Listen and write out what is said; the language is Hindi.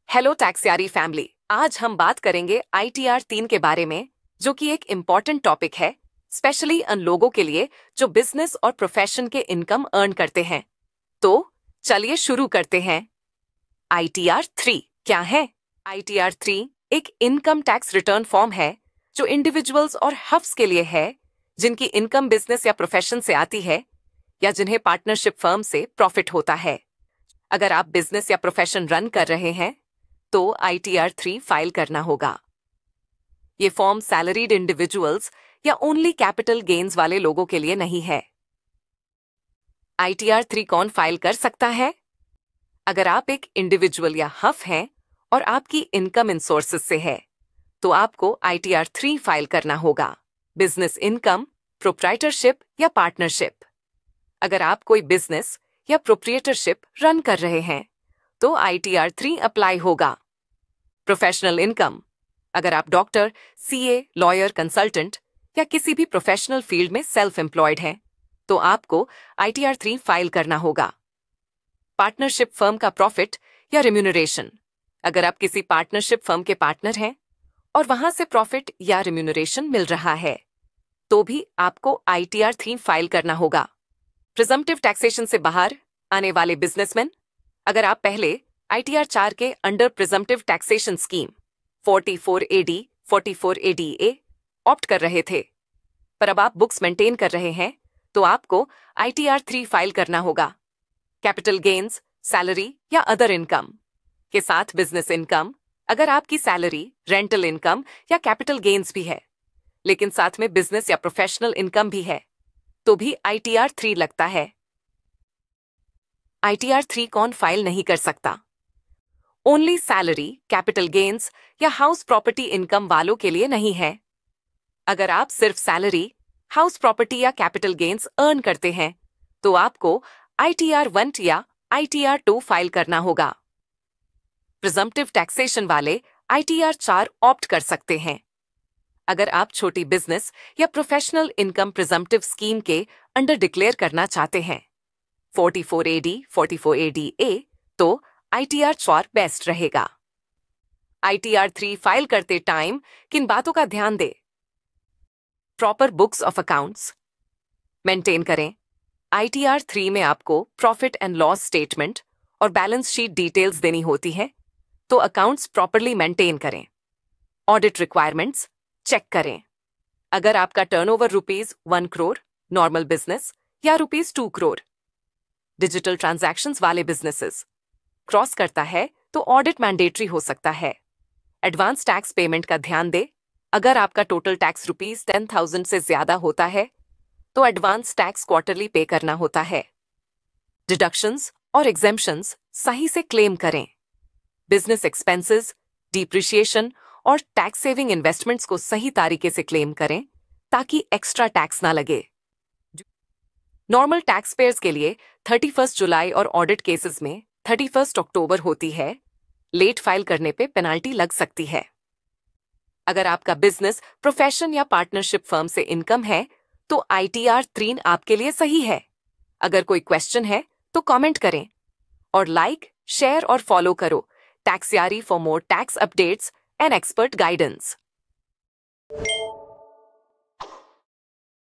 Hello टैक्सयारी family. आज हम बात करेंगे ITR 3 के बारे में, जो कि एक इम्पॉर्टेंट टॉपिक है, स्पेशली उन लोगों के लिए जो बिजनेस और प्रोफेशन के इनकम अर्न करते हैं। तो चलिए शुरू करते हैं। ITR 3 क्या है? ITR 3 एक इनकम टैक्स रिटर्न फॉर्म है जो इंडिविजुअल्स और हफ्स के लिए है जिनकी इनकम बिजनेस या प्रोफेशन से आती है या जिन्हें पार्टनरशिप फर्म से प्रॉफिट होता है। अगर आप बिजनेस या प्रोफेशन रन कर रहे हैं तो ITR 3 फाइल करना होगा। ये फॉर्म सैलरीड इंडिविजुअल्स या ओनली कैपिटल गेन्स वाले लोगों के लिए नहीं है। ITR 3 कौन फाइल कर सकता है? अगर आप एक इंडिविजुअल या हफ हैं और आपकी इनकम इन सोर्सेस से है तो आपको ITR 3 फाइल करना होगा। बिजनेस इनकम, प्रोप्राइटरशिप या पार्टनरशिप। अगर आप कोई बिजनेस या प्रोप्रिएटरशिप रन कर रहे हैं तो ITR 3 अप्लाई होगा। Professional income. अगर आप डॉक्टर, CA, लॉयर, कंसल्टेंट या किसी भी प्रोफेशनल फील्ड में सेल्फ एम्प्लॉयड हैं तो आपको ITR 3 फाइल करना होगा। पार्टनरशिप फर्म का प्रॉफिट या रिम्यूनरेशन। अगर आप किसी पार्टनरशिप फर्म के पार्टनर हैं और वहां से प्रॉफिट या रिम्यूनरेशन मिल रहा है तो भी आपको ITR 3 फाइल करना होगा। प्रिजम्पटिव टैक्सेशन से बाहर आने वाले बिजनेसमैन। अगर आप पहले ITR 4 के under presumptive taxation scheme 44AD, 44ADA opt कर रहे थे, पर अब आप बुक्स मेंटेन कर रहे हैं तो आपको ITR 3 फाइल करना होगा। कैपिटल गेन्स, सैलरी या अदर इनकम के साथ बिजनेस इनकम। अगर आपकी सैलरी, रेंटल इनकम या कैपिटल गेन्स भी है लेकिन साथ में बिजनेस या प्रोफेशनल इनकम भी है तो भी ITR 3 लगता है। ITR 3 कौन फाइल नहीं कर सकता? ओनली सैलरी, कैपिटल गेन्स या हाउस प्रॉपर्टी इनकम वालों के लिए नहीं है। अगर आप सिर्फ सैलरी, हाउस प्रॉपर्टी या कैपिटल गेन्स अर्न करते हैं तो आपको ITR 1 या ITR 2 फाइल करना होगा। प्रिजम्पटिव टैक्सेशन वाले ITR 4 ऑप्ट कर सकते हैं। अगर आप छोटी बिजनेस या प्रोफेशनल इनकम प्रिजम्पटिव स्कीम के अंडर डिक्लेयर करना चाहते हैं 44AD, 44ADA तो ITR 4 बेस्ट रहेगा। ITR 3 फाइल करते टाइम किन बातों का ध्यान दें? Proper books of accounts maintain करें। ITR 3 में आपको प्रॉफिट एंड लॉस स्टेटमेंट और बैलेंस शीट डिटेल्स देनी होती है तो अकाउंट्स प्रॉपरली मेंटेन करें। ऑडिट रिक्वायरमेंट्स चेक करें। अगर आपका टर्नओवर ₹1 करोड़ नॉर्मल बिजनेस या ₹2 करोड़ डिजिटल ट्रांजैक्शंस वाले बिजनेसेस क्रॉस करता है तो ऑडिट मैंडेटरी हो सकता है। एडवांस टैक्स पेमेंट का ध्यान दें। अगर आपका टोटल टैक्स ₹10,000 से ज्यादा होता है तो एडवांस टैक्स क्वार्टरली पे करना होता है। डिडक्शंस और एग्जेम्पशंस सही से क्लेम करें। बिजनेस एक्सपेंसेस, डिप्रिशिएशन और टैक्स सेविंग इन्वेस्टमेंट्स को सही तरीके से क्लेम करें ताकि एक्स्ट्रा टैक्स ना लगे। नॉर्मल टैक्स पेयर्स के लिए 31 जुलाई और ऑडिट केसेस में 31 अक्टूबर होती है। लेट फाइल करने पे पेनाल्टी लग सकती है। अगर आपका बिजनेस, प्रोफेशन या पार्टनरशिप फर्म से इनकम है तो ITR 3 आपके लिए सही है। अगर कोई क्वेश्चन है तो कमेंट करें और लाइक, शेयर और फॉलो करो टैक्सयारी for more tax updates and expert guidance.